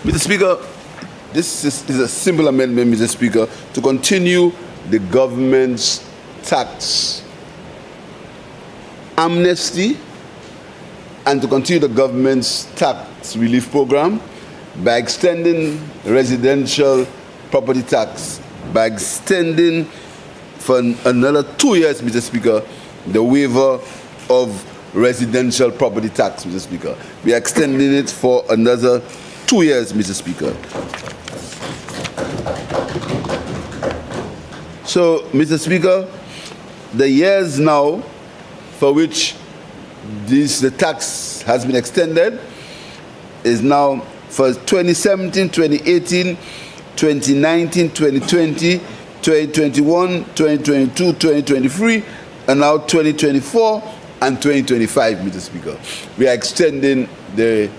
Mr. Speaker, this is a simple amendment, Mr. Speaker, to continue the government's tax amnesty and to continue the government's tax relief program by extending residential property tax, by extending for another 2 years, Mr. Speaker, the waiver of residential property tax, Mr. Speaker. We are extending it for another 2 years, Mr. Speaker. So, Mr. Speaker, the years now for which the tax has been extended is now for 2017, 2018, 2019, 2020, 2021, 2022, 2023, and now 2024 and 2025, Mr. Speaker. We are extending the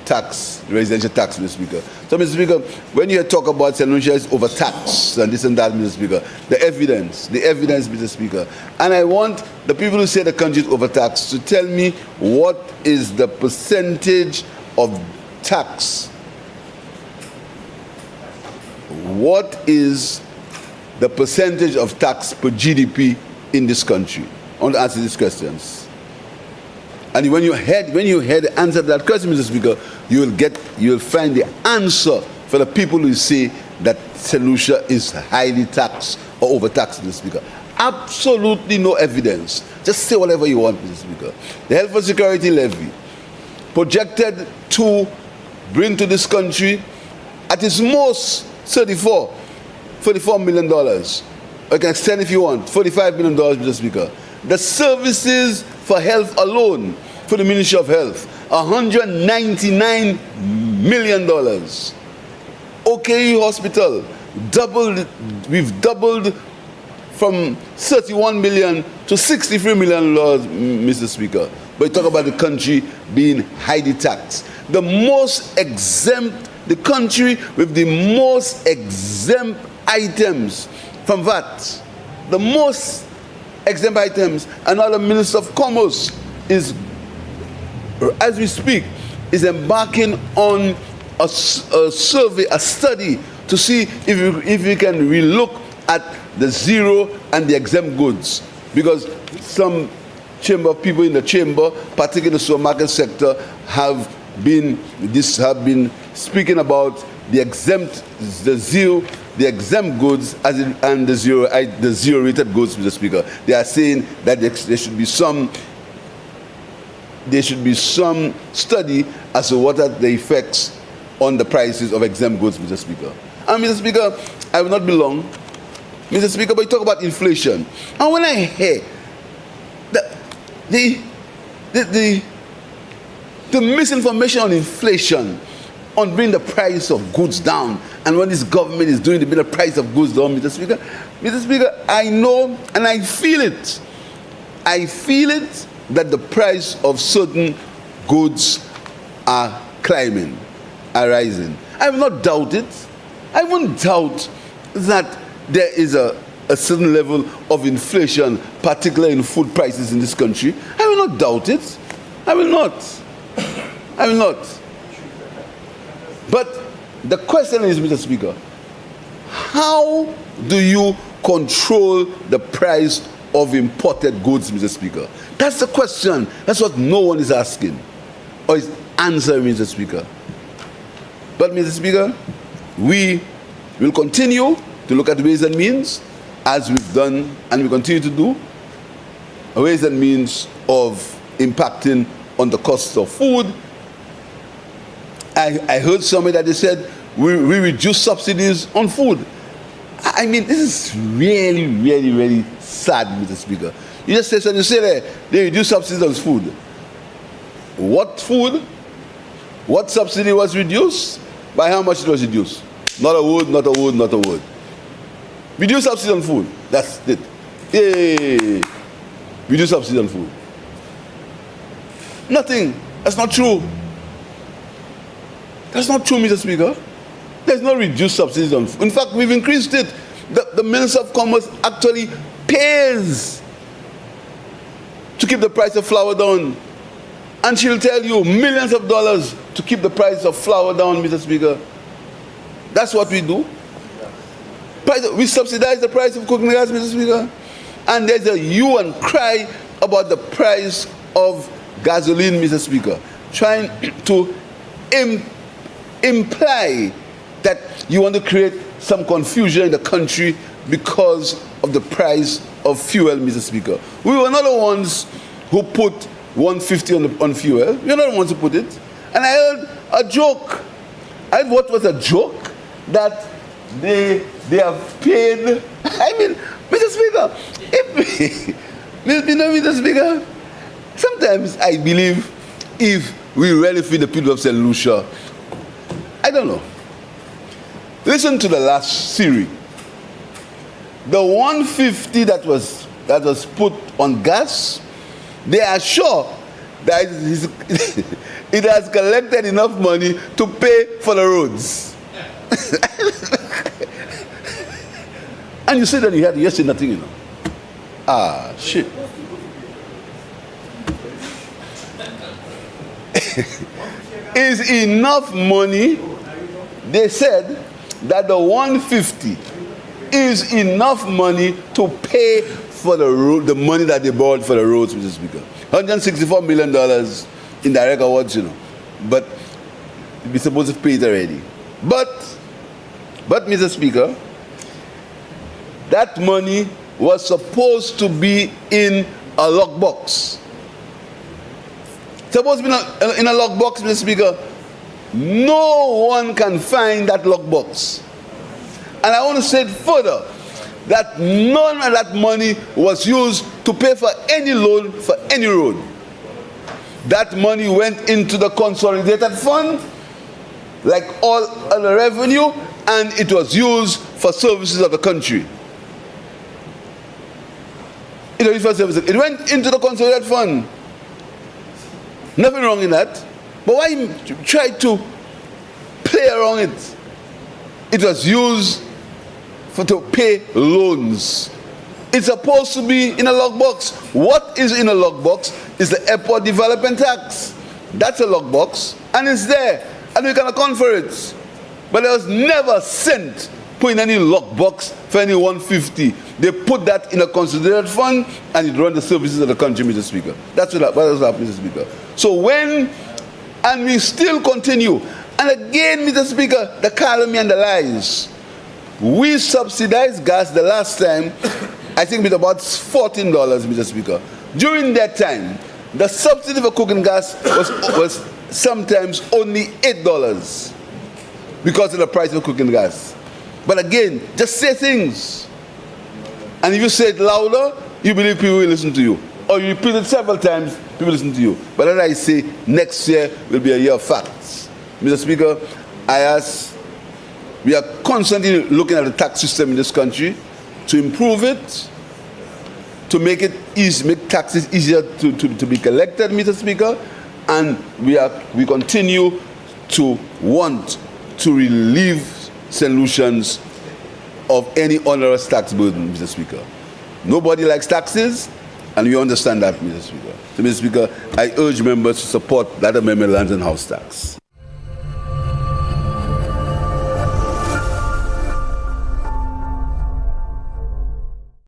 tax, residential tax, Mr. Speaker. So, Mr. Speaker, when you talk about St. Lucia is overtaxed and this and that, Mr. Speaker, the evidence, Mr. Speaker, and I want the people who say the country is overtaxed to tell me what is the percentage of tax. What is the percentage of tax per GDP in this country? I want to answer these questions. And when you hear the answer to that question, Mr. Speaker, you will find the answer for the people who say that St. Lucia is highly taxed or overtaxed, Mr. Speaker. Absolutely no evidence. Just say whatever you want, Mr. Speaker. The Health and Security Levy, projected to bring to this country at its most $44 million. I can extend if you want, $45 million, Mr. Speaker. The services for health alone, for the Ministry of Health, $199 million. OKU Hospital, we've doubled from $31 million to $63 million, Mr. Speaker. But you talk about the country being highly taxed. The country with the most exempt items from VAT, the most exempt items, and now the Minister of Commerce is, as we speak, is embarking on a survey, a study to see if we can relook at the zero and the exempt goods, because some people in the chamber, particularly the supermarket sector, have been speaking about the exempt goods and the zero rated goods, Mr. Speaker. They are saying that there should be some study as to what are the effects on the prices of exempt goods, Mr. Speaker. And Mr. Speaker, I will not be long, Mr. Speaker, but you talk about inflation. And when I hear the misinformation on inflation, on bringing the price of goods down, and what this government is doing to bring the price of goods down, Mr. Speaker, I know and I feel it. I feel it that the price of certain goods are climbing, are rising. I will not doubt it. I won't doubt that there is a certain level of inflation, particularly in food prices in this country. I will not doubt it. I will not. But the question is, Mr. Speaker, how do you control the price of imported goods, Mr. Speaker? That's the question. That's what no one is asking or is answering, Mr. Speaker. But, Mr. Speaker, we will continue to look at ways and means, as we've done and we continue to do, ways and means of impacting on the cost of food. I heard somebody that they said we reduce subsidies on food. I mean, this is really, really, really sad, Mr. Speaker. You just say they reduce subsidies on food. What food? What subsidy was reduced? By how much it was reduced? Not a word, not a word, not a word. Reduce subsidy on food. That's it. Hey, reduce subsidy on food. Nothing. That's not true. That's not true, Mr. Speaker. There's no reduced subsidies on food. In fact, we've increased it. The Minister of Commerce actually pays to keep the price of flour down. And she'll tell you millions of dollars to keep the price of flour down, Mr. Speaker. That's what we do. We subsidize the price of cooking gas, Mr. Speaker. And there's a hue and cry about the price of gasoline, Mr. Speaker, trying to imply that you want to create some confusion in the country because of the price of fuel, Mr. Speaker. We were not the ones who put 150 on fuel. We were not the ones who put it. And I heard a joke. I heard what was a joke that they have paid. I mean, Mr. Speaker, Mr. Speaker, sometimes I believe if we really feed the people of St. Lucia, I don't know. Listen to the last series. The 150 that was put on gas, they are sure that it has collected enough money to pay for the roads. And you say that you had yesterday nothing, you know. Ah, shit. Is enough money. They said that the 150 is enough money to pay for the road, the money that they borrowed for the roads, Mr. Speaker. $164 million in direct awards, you know. But we're supposed to pay it already. But Mr. Speaker, that money was supposed to be in a lockbox. Supposed to be in a lockbox, Mr. Speaker. No one can find that lockbox. And I want to say it further, that none of that money was used to pay for any loan for any road. That money went into the consolidated fund, like all other revenue, and it was used for services of the country. It went into the consolidated fund. Nothing wrong in that. But why try to play around it? It was used to pay loans. It's supposed to be in a lockbox. What is in a lockbox is the airport development tax. That's a lockbox, and it's there, and we can account for it. But there was never a cent put in any lockbox for any 150. They put that in a consolidated fund, and it runs the services of the country, Mr. Speaker. That's what happened, Mr. Speaker. So and we still continue. And again, Mr. Speaker, the calumny and the lies. We subsidized gas the last time, I think, with about $14, Mr. Speaker. During that time, the subsidy for cooking gas was sometimes only $8 because of the price of cooking gas. But again, just say things. And if you say it louder, you believe people will listen to you. Or you repeat it several times, people listen to you. But as I say, next year will be a year of facts. Mr. Speaker, we are constantly looking at the tax system in this country to improve it, to make it easy, make taxes easier to be collected, Mr. Speaker, and we continue to want to relieve St. Lucians of any onerous tax burden, Mr. Speaker. Nobody likes taxes, and we understand that, Mr. Speaker. So, Mr. Speaker, I urge members to support that amendment, lands and house tax.